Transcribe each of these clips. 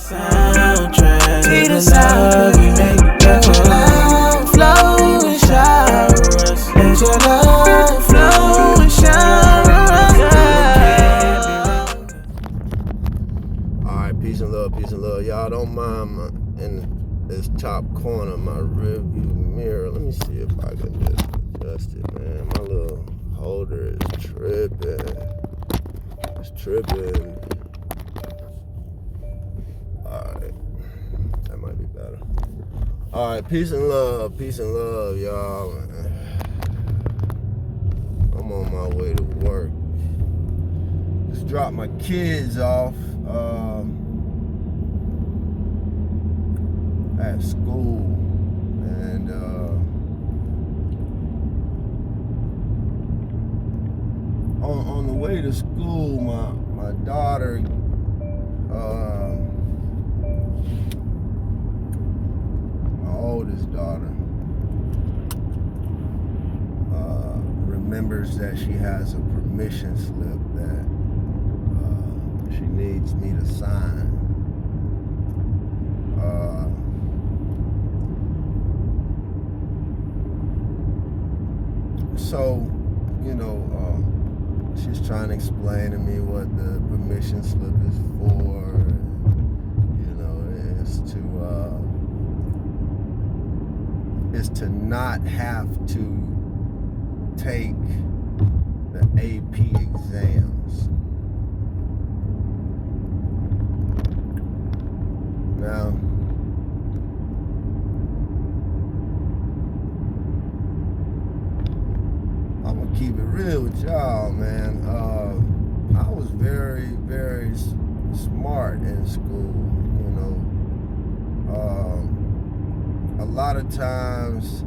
Soundtrack to the love we make. Let your love flow and shower us. Let your love flow and shower us. Alright, peace and love. Y'all don't mind in this top corner of my rearview mirror. Let me see if I can just adjust it, man. My little holder is tripping. It's tripping. Alright, that might be better. Alright, peace and love, y'all. I'm on my way to work. Just dropped my kids off at school, and on the way to school, my daughter my oldest daughter remembers that she has a permission slip that she needs me to sign. So, you know, she's trying to explain to me what the permission slip is for. You know, it's to not have to take the AP exams. Now, I'm gonna keep it real with y'all, man. I was very, very smart in school, you know. A lot of times,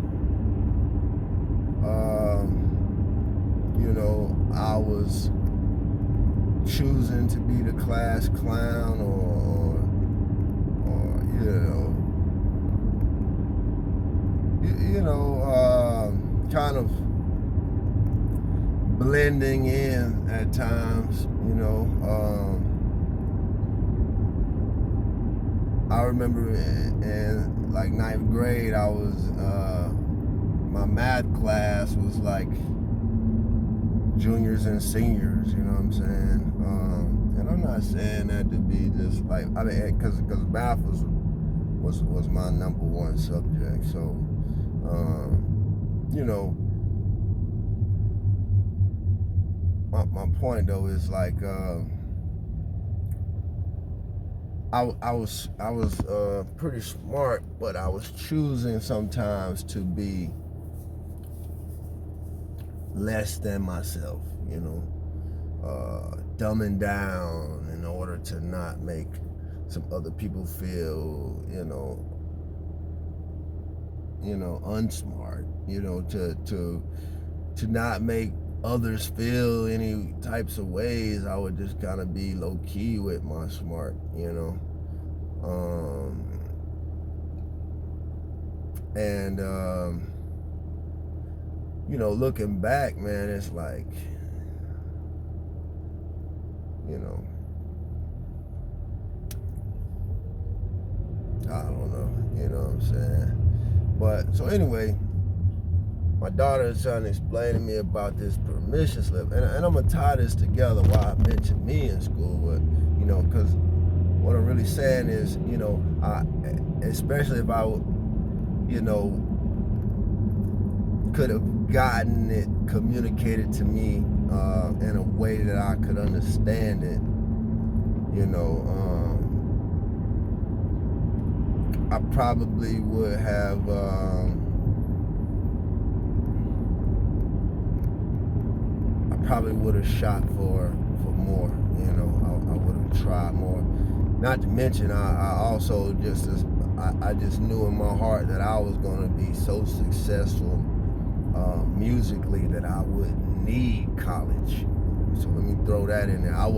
you know, I was choosing to be the class clown or kind of blending in at times, you know. I remember in like 9th grade, I was, my math class was like juniors and seniors, you know what I'm saying? And I'm not saying that to be just like, I mean, cause math was my number one subject. So, you know, my point though is like, I was pretty smart, but I was choosing sometimes to be less than myself, you know, dumbing down in order to not make some other people feel, you know, unsmart, you know, to not make others feel any types of ways. I would just kind of be low key with my smart, you know. You know, looking back, man, it's like, you know, I don't know, you know what I'm saying? But, so anyway, my daughter is trying to explain to me about this permission slip, and I'm gonna tie this together why I mentioned me in school, but, you know, because what I'm really saying is, you know, especially if I, you know, could have gotten it communicated to me in a way that I could understand it, you know, I probably would have shot for more, you know. I would have tried more. Not to mention, I also just knew in my heart that I was going to be so successful musically that I wouldn't need college. So let me throw that in there. I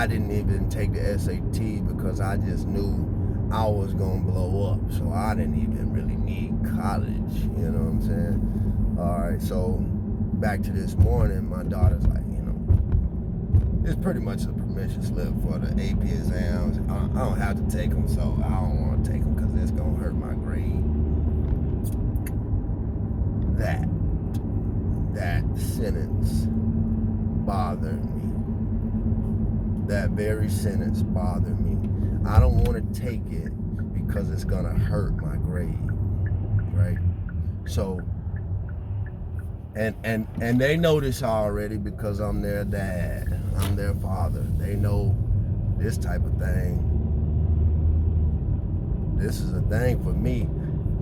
didn't even take the SAT because I just knew I was going to blow up. So I didn't even really need college, you know what I'm saying? All right, so back to this morning, my daughter's like, you know, it's pretty much a permission slip for the AP exams. I don't have to take them, so I don't want to take them because it's going to hurt my grade. That sentence bothered me. That very sentence bothered me. I don't want to take it because it's going to hurt my grade, right? So, and they know this already because I'm their dad. I'm their father. They know this type of thing. This is a thing for me.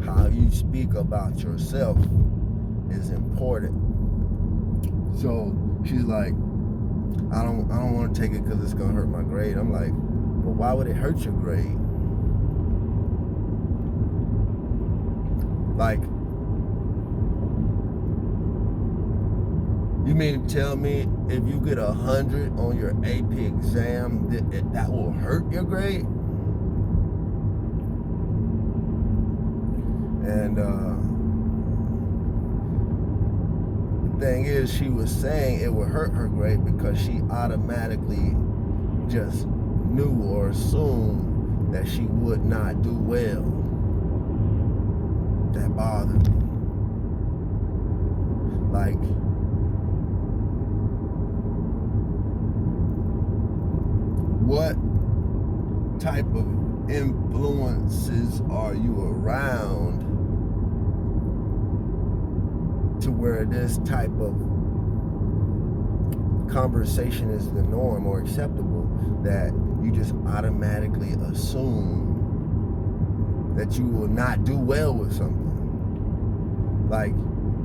How you speak about yourself is important. So she's like, I don't want to take it because it's gonna hurt my grade. I'm like, but why would it hurt your grade? Like, you mean to tell me if you get 100 on your AP exam, that will hurt your grade? And the thing is, she was saying it would hurt her grade because she automatically just knew or assumed that she would not do well. That bothered me. Like, what type of influences are you around to where this type of conversation is the norm or acceptable, that you just automatically assume that you will not do well with something? Like,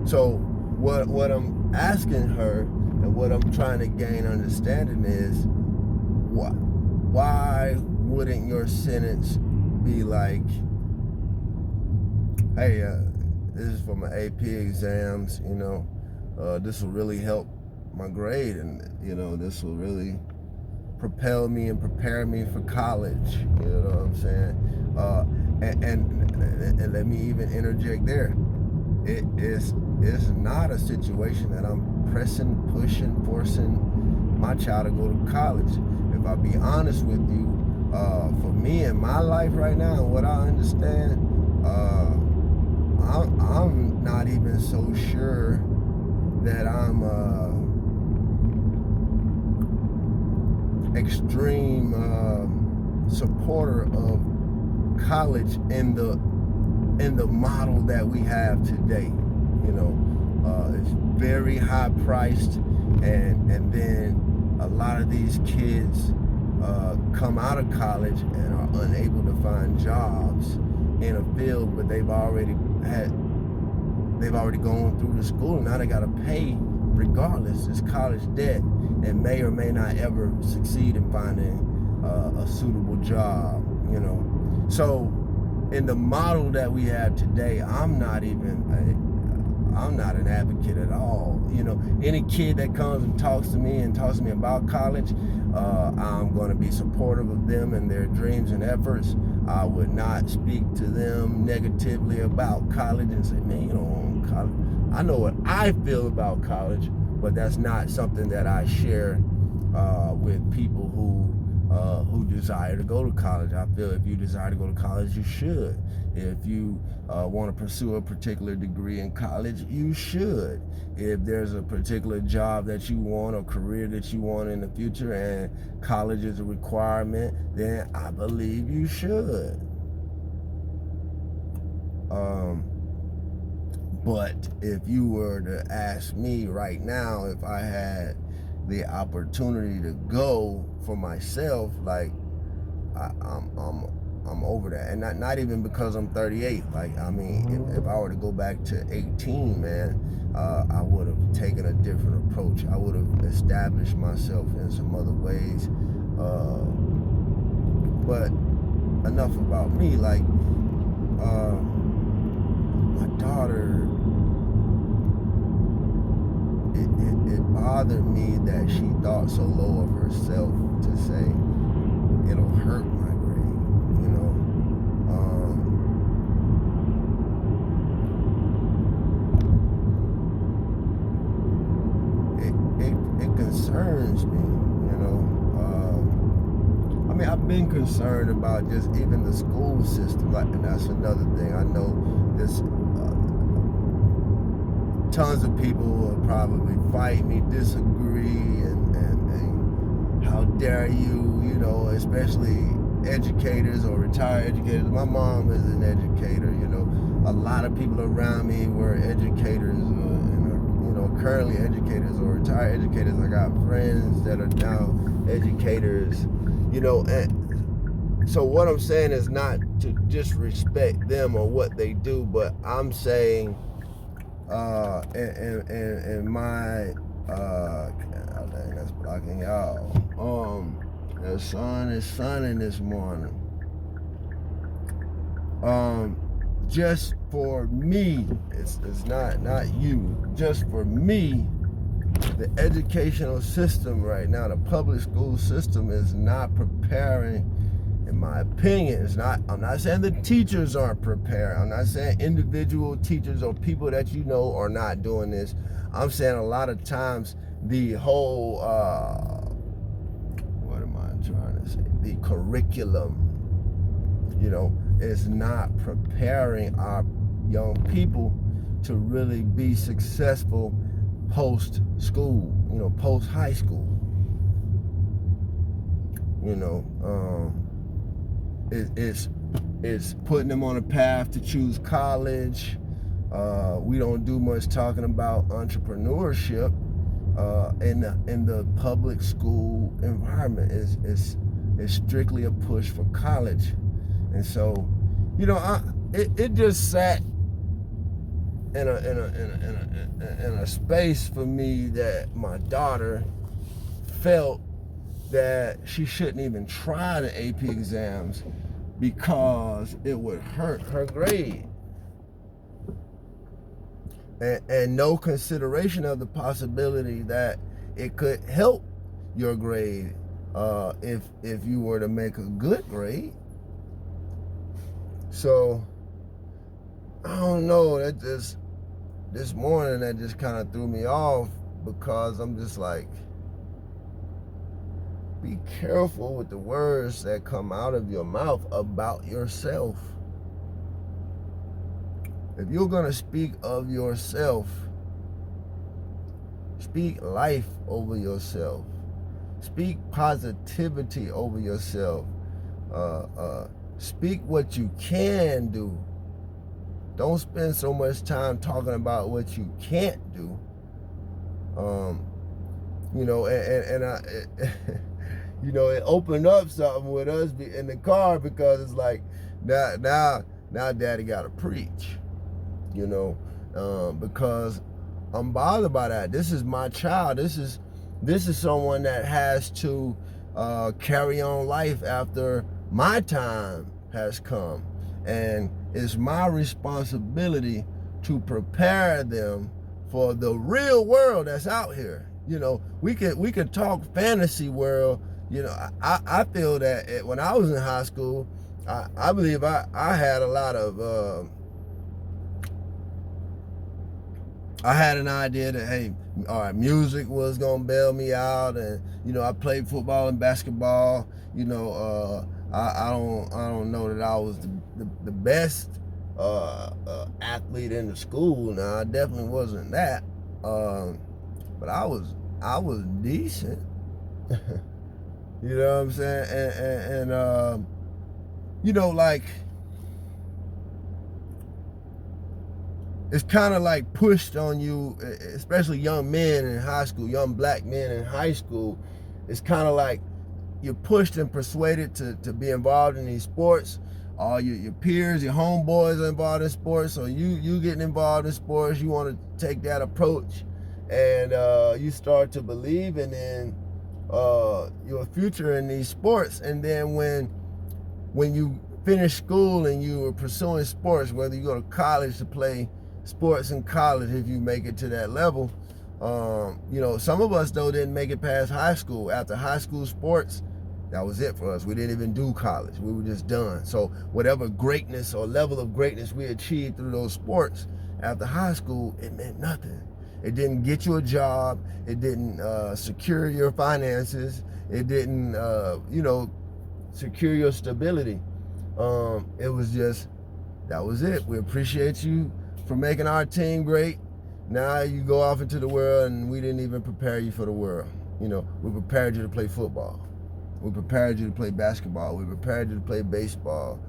so what I'm asking her and what I'm trying to gain understanding is, why wouldn't your sentence be like, hey, this is for my AP exams, you know, this will really help my grade, and, you know, this will really propel me and prepare me for college, you know what I'm saying? And let me even interject there. It's not a situation that I'm pressing, pushing, forcing my child to go to college. If I be honest with you, for me in my life right now and what I understand, I'm not even so sure that I'm extreme supporter of college in the model that we have today. You know, it's very high priced, and then a lot of these kids come out of college and are unable to find jobs in a field where they've already gone through the school. Now they got to pay regardless. It's college debt, and may or may not ever succeed in finding a suitable job, you know. So in the model that we have today, I'm not an advocate at all. You know, any kid that comes and talks to me about college, I'm going to be supportive of them and their dreams and efforts. I would not speak to them negatively about college and say, man, you don't want college. I know what I feel about college, but that's not something that I share with people who desire to go to college. I feel if you desire to go to college, you should. If you want to pursue a particular degree in college, you should. If there's a particular job that you want or career that you want in the future and college is a requirement, then I believe you should. But if you were to ask me right now if I had the opportunity to go for myself, like, I'm over that. And not even because I'm 38. Like, I mean, if I were to go back to 18, man, I would have taken a different approach. I would have established myself in some other ways. But enough about me. Like, my daughter, it bothered me that she thought so low of herself to say it'll hurt my grade, you know. It concerns me, you know. been concerned about just even the school system. Like, and that's another thing. I know this. Tons of people will probably fight me, disagree, and how dare you, you know, especially educators or retired educators. My mom is an educator, you know. A lot of people around me were educators, and are, you know, currently educators or retired educators. I got friends that are now educators, you know. And so what I'm saying is not to disrespect them or what they do, but I'm saying and my dang, that's blocking y'all. The sun is sunning this morning. Just for me, it's not you. Just for me, the educational system right now, the public school system, is not preparing. In my opinion, I'm not saying the teachers aren't prepared. I'm not saying individual teachers or people that you know are not doing this. I'm saying a lot of times the whole, what am I trying to say? The curriculum, you know, is not preparing our young people to really be successful post-school, you know, post-high school. You know, it's putting them on a path to choose college. We don't do much talking about entrepreneurship in the public school environment. It's strictly a push for college, and so, you know, it just sat in a space for me that my daughter felt that she shouldn't even try the AP exams because it would hurt her grade. And no consideration of the possibility that it could help your grade if you were to make a good grade. So, I don't know, that just, this morning, that just kind of threw me off, because I'm just like, be careful with the words that come out of your mouth about yourself. If you're going to speak of yourself, speak life over yourself. Speak positivity over yourself. Speak what you can do. Don't spend so much time talking about what you can't do. You know, and I... You know, it opened up something with us in the car, because it's like, now daddy got to preach, you know, because I'm bothered by that. This is my child. This is someone that has to carry on life after my time has come. And it's my responsibility to prepare them for the real world that's out here. You know, we could talk fantasy world. You know, I feel that when I was in high school, I believe I had a lot of, I had an idea that, hey, all right, music was gonna bail me out, and, you know, I played football and basketball. You know, I don't know that I was the best athlete in the school. Now, I definitely wasn't that, but I was decent. You know what I'm saying? And you know, like, it's kind of like pushed on you, especially young men in high school, young black men in high school. It's kind of like you're pushed and persuaded to be involved in these sports. All your peers, your homeboys are involved in sports, so you getting involved in sports. You want to take that approach, and you start to believe in your future in these sports. And then when you finish school and you are pursuing sports, whether you go to college to play sports in college, if you make it to that level, you know, some of us though didn't make it past high school. After high school sports, that was it for us. We didn't even do college. We were just done. So whatever greatness or level of greatness we achieved through those sports after high school, it meant nothing. It didn't get you a job. It didn't secure your finances. It didn't, you know, secure your stability. It was just, that was it. We appreciate you for making our team great. Now you go off into the world, and we didn't even prepare you for the world. You know, we prepared you to play football. We prepared you to play basketball. We prepared you to play baseball.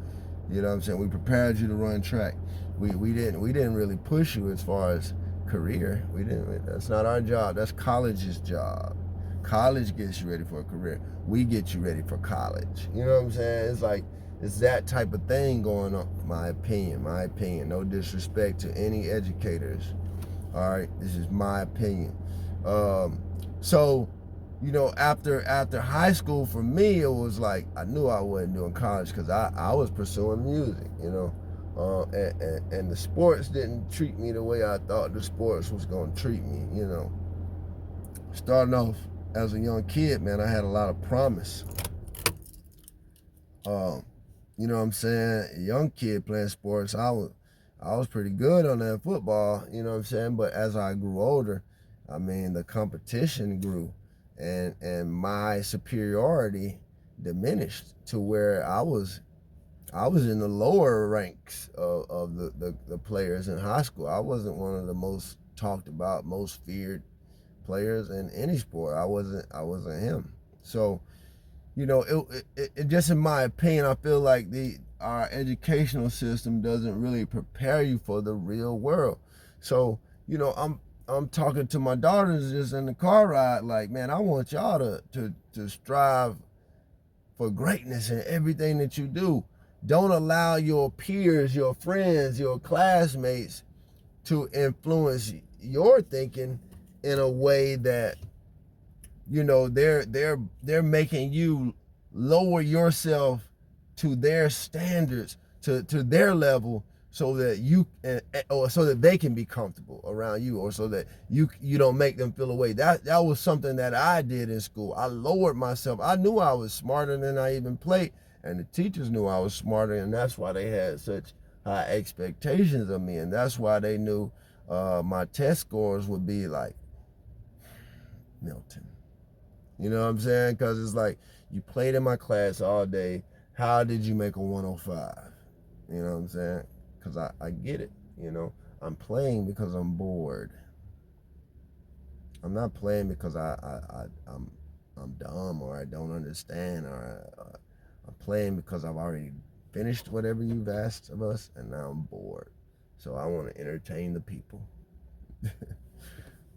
You know what I'm saying? We prepared you to run track. We didn't really push you as far as career. We didn't. That's not our job. That's college's job. College gets you ready for a career. We get you ready for college. You know what I'm saying? It's like, it's that type of thing going on. My opinion. No disrespect to any educators. All right, this is my opinion. So, you know, after high school, for me, it was like, I knew I wasn't doing college because I was pursuing music, you know. And the sports didn't treat me the way I thought the sports was going to treat me, you know. Starting off as a young kid, man, I had a lot of promise. You know what I'm saying? A young kid playing sports, I was pretty good on that football, you know what I'm saying? But as I grew older, I mean, the competition grew, and my superiority diminished to where I was in the lower ranks of the players in high school. I wasn't one of the most talked about, most feared players in any sport. I wasn't him. So, you know, it just, in my opinion, I feel like our educational system doesn't really prepare you for the real world. So, you know, I'm talking to my daughters just in the car ride, like, man, I want y'all to strive for greatness in everything that you do. Don't allow your peers, your friends, your classmates to influence your thinking in a way that, you know, they're making you lower yourself to their standards, to their level, so that you, or so that they can be comfortable around you, or so that you don't make them feel away. That was something that I did in school. I lowered myself. I knew I was smarter than I even played, and the teachers knew I was smarter, and that's why they had such high expectations of me, and that's why they knew my test scores would be like Milton. You know what I'm saying? Because it's like, you played in my class all day. How did you make a 105? You know what I'm saying? Because I get it, you know. I'm playing because I'm bored. I'm not playing because I'm dumb, or I don't understand, or I'm playing because I've already finished whatever you've asked of us, and now I'm bored. So I want to entertain the people.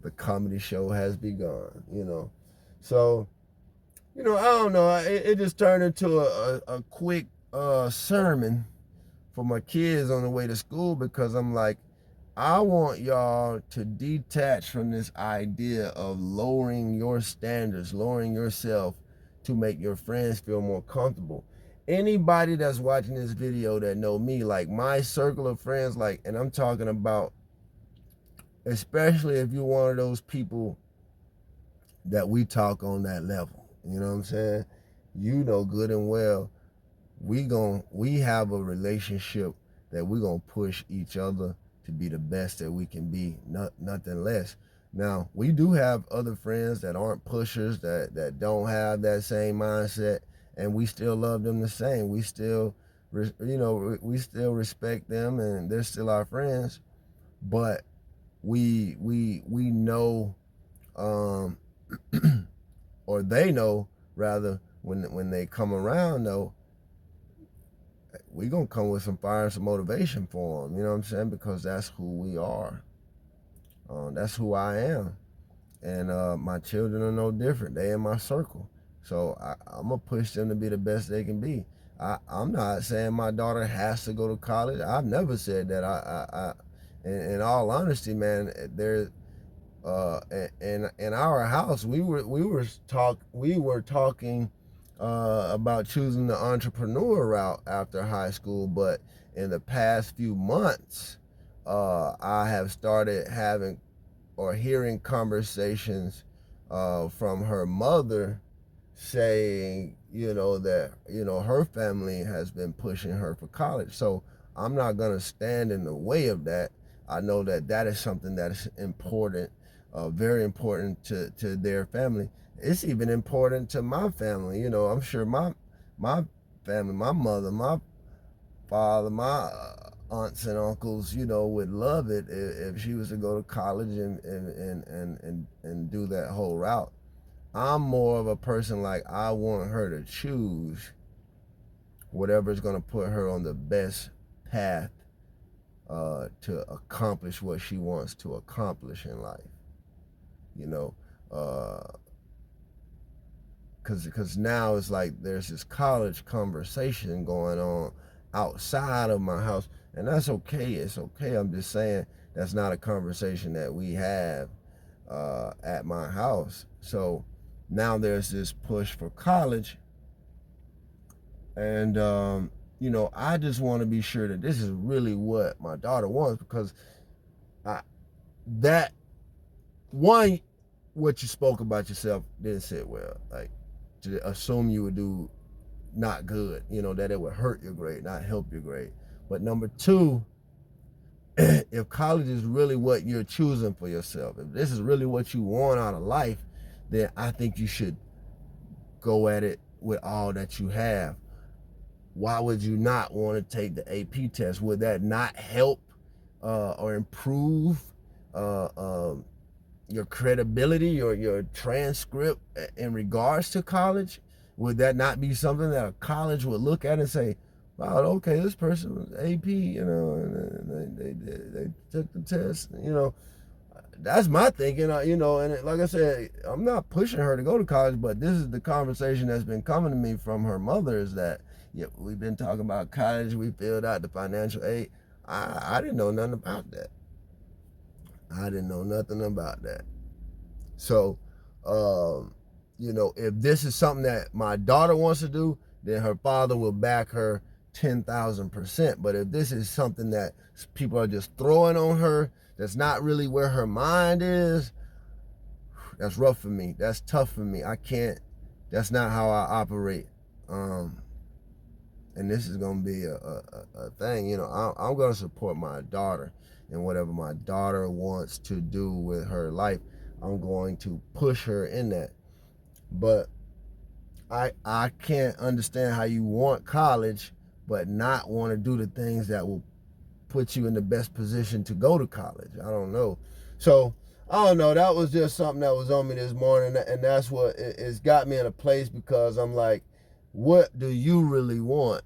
The comedy show has begun, you know. So, you know, I don't know. It just turned into a quick sermon for my kids on the way to school, because I'm like, I want y'all to detach from this idea of lowering your standards, lowering yourself to make your friends feel more comfortable. Anybody that's watching this video that know me, like my circle of friends, like, and I'm talking about, especially if you're one of those people that we talk on that level, you know what I'm saying? You know good and well, we have a relationship that we're gonna push each other to be the best that we can be, nothing less. Now, we do have other friends that aren't pushers, that don't have that same mindset, and we still love them the same. We still, you know, we still respect them, and they're still our friends. But we know, or they know rather, when they come around, though, we gonna come with some fire and some motivation for them, you know what I'm saying? Because that's who we are. That's who I am. And my children are no different. They in my circle. So I'm gonna push them to be the best they can be. I'm not saying my daughter has to go to college. I've never said that. In all honesty, man, there, in our house, we were talking about choosing the entrepreneur route after high school, but in the past few months, I have started having or hearing conversations from her mother saying, you know, that, you know, her family has been pushing her for college. So I'm not gonna stand in the way of that. I know that that is something that is important, very important to their family. It's even important to my family. You know, I'm sure my family, my mother, my father, my aunts and uncles, you know, would love it if she was to go to college and do that whole route. I'm more of a person like I want her to choose whatever is going to put her on the best path to accomplish what she wants to accomplish in life. You know, because now it's like there's this college conversation going on outside of my house, and that's okay. It's okay. I'm just saying that's not a conversation that we have at my house. So now there's this push for college, and you know, I just want to be sure that this is really what my daughter wants, because that one, what you spoke about yourself didn't sit well. Like, to assume you would do not good, you know, that it would hurt your grade, not help your grade. But number two, if college is really what you're choosing for yourself, if this is really what you want out of life, then I think you should go at it with all that you have. Why would you not want to take the AP test? Would that not help or improve your credibility or your transcript in regards to college? Would that not be something that a college would look at and say, wow, okay, this person was AP, you know, and they took the test, you know? That's my thinking, you know, and like I said, I'm not pushing her to go to college, but this is the conversation that's been coming to me from her mother, is that, yeah, we've been talking about college, we filled out the financial aid. I didn't know nothing about that. I didn't know nothing about that. So, you know, if this is something that my daughter wants to do, then her father will back her 10,000%. But if this is something that people are just throwing on her, that's not really where her mind is, that's rough for me. That's tough for me. I can't, that's not how I operate. And this is going to be a thing, you know, I'm going to support my daughter and whatever my daughter wants to do with her life. I'm going to push her in that. But I can't understand how you want college but not want to do the things that will put you in the best position to go to college. I don't know. So I don't know. That was just something that was on me this morning, and that's what it's got me in a place, because I'm like, what do you really want?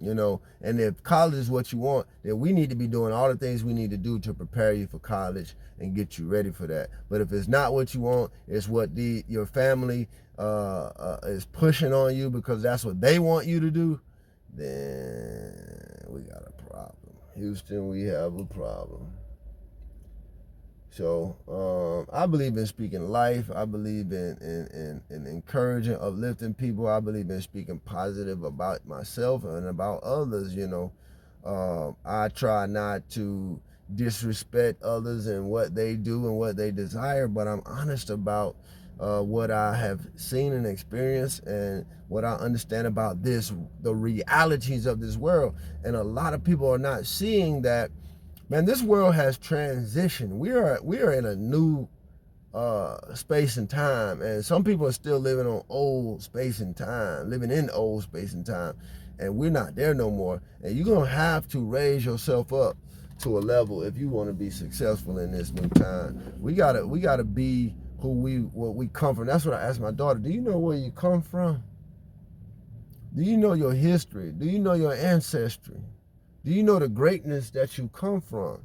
You know, and if college is what you want, then we need to be doing all the things we need to do to prepare you for college and get you ready for that. But if it's not what you want, it's what your family is pushing on you because that's what they want you to do, then we got a problem. Houston, we have a problem. So I believe in speaking life. I believe in encouraging, uplifting people. I believe in speaking positive about myself and about others, you know. I try not to disrespect others and what they do and what they desire, but I'm honest about what I have seen and experienced and what I understand about the realities of this world. And a lot of people are not seeing that. Man, this world has transitioned. We are in a new space and time, and some people are still living on old space and time, living in old space and time, and we're not there no more. And you're gonna have to raise yourself up to a level if you want to be successful in this new time. We gotta be what we come from. That's what I asked my daughter. Do you know where you come from? Do you know your history? Do you know your ancestry? Do you know the greatness that you come from?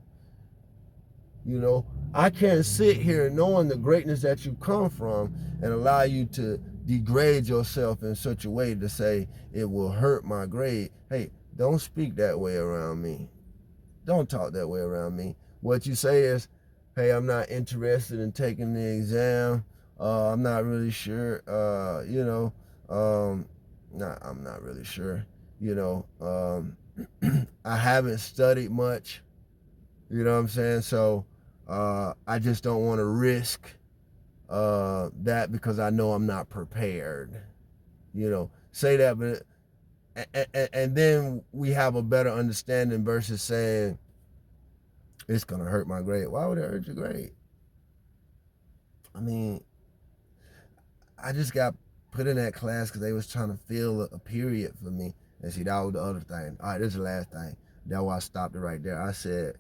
You know, I can't sit here knowing the greatness that you come from and allow you to degrade yourself in such a way to say it will hurt my grade. Hey, don't speak that way around me. Don't talk that way around me. What you say is, hey, I'm not interested in taking the exam. I'm not really sure. I'm not really sure. You know, I haven't studied much, you know what I'm saying? So I just don't want to risk that because I know I'm not prepared. You know, say that, but and then we have a better understanding versus saying it's gonna hurt my grade. Why would it hurt your grade? I mean, I just got put in that class because they was trying to fill a period for me. And see, that was the other thing. All right, this is the last thing. That's why I stopped it right there. I said,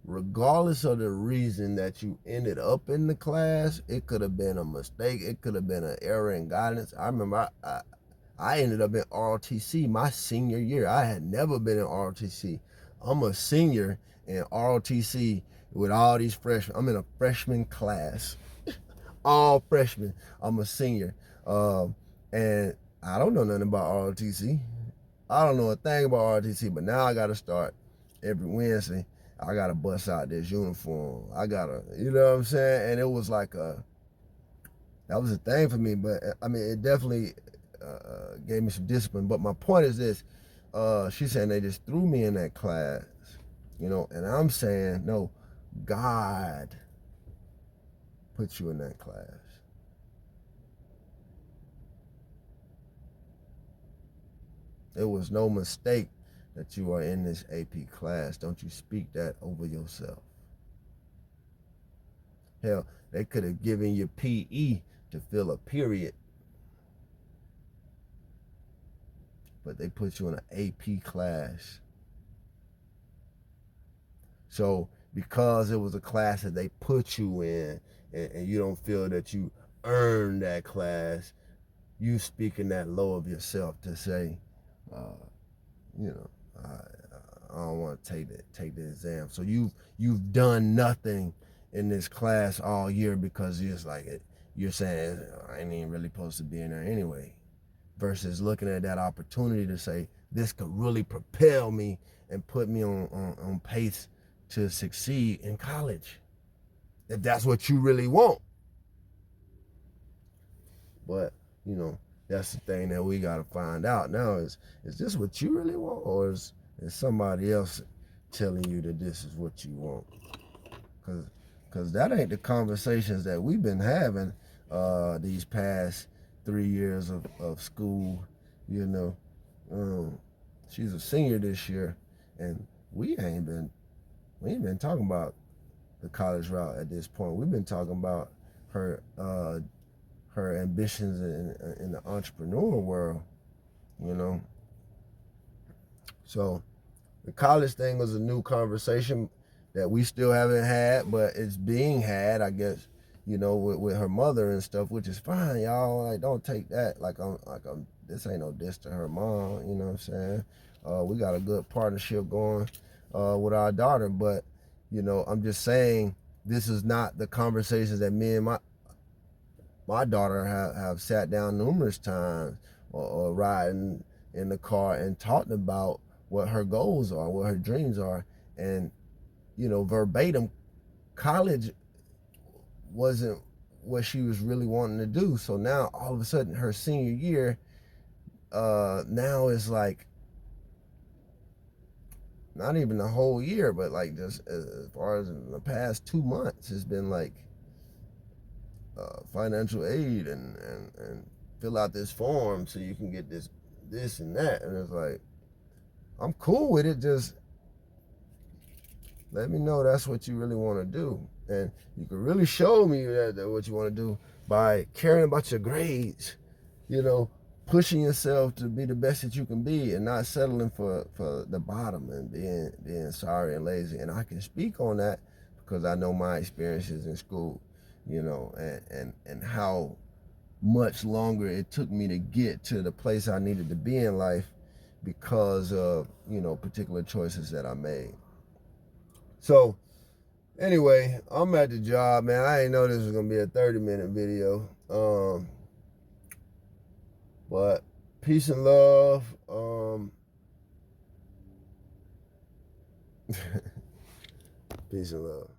regardless of the reason that you ended up in the class, it could have been a mistake. It could have been an error in guidance. I remember I ended up in ROTC my senior year. I had never been in ROTC. I'm a senior in ROTC with all these freshmen. I'm in a freshman class. All freshmen. I'm a senior. And I don't know nothing about ROTC. I don't know a thing about ROTC, but now I got to start every Wednesday. I got to bust out this uniform. I got to, you know what I'm saying? And it was like that was a thing for me, but I mean, it definitely gave me some discipline. But my point is this, she's saying they just threw me in that class, you know, and I'm saying, no, God put you in that class. It was no mistake that you are in this AP class. Don't you speak that over yourself. Hell, they could have given you PE to fill a period, but they put you in an AP class. So because it was a class that they put you in, and you don't feel that you earned that class, you speaking that low of yourself to say, you know, I don't want to take the exam. So you've done nothing in this class all year because you're saying I ain't even really supposed to be in there anyway. Versus looking at that opportunity to say this could really propel me and put me on pace to succeed in college, if that's what you really want. But you know, that's the thing that we got to find out now is this what you really want, or is somebody else telling you that this is what you want? Because that ain't the conversations that we've been having these past 3 years of school. You know, she's a senior this year, and we ain't been talking about the college route at this point. We've been talking about her ambitions in the entrepreneur world, you know. So the college thing was a new conversation that we still haven't had, but it's being had, I guess, you know, with her mother and stuff, which is fine, y'all. Like, don't take that like I'm this ain't no diss to her mom, you know what I'm saying? We got a good partnership going with our daughter, but you know, I'm just saying this is not the conversations that me and my daughter have sat down numerous times or riding in the car and talked about what her goals are, what her dreams are. And, you know, verbatim, college wasn't what she was really wanting to do. So now all of a sudden her senior year now is like not even the whole year, but like just as far as in the past 2 months, it's been like financial aid and fill out this form so you can get this and that. And it's like, I'm cool with it, just let me know that's what you really want to do. And you can really show me that what you want to do by caring about your grades, you know, pushing yourself to be the best that you can be and not settling for the bottom and being sorry and lazy. And I can speak on that because I know my experiences in school, you know, and how much longer it took me to get to the place I needed to be in life because of, you know, particular choices that I made. So anyway, I'm at the job, man. I didn't know this was gonna be a 30-minute video. But peace and love. Peace and love.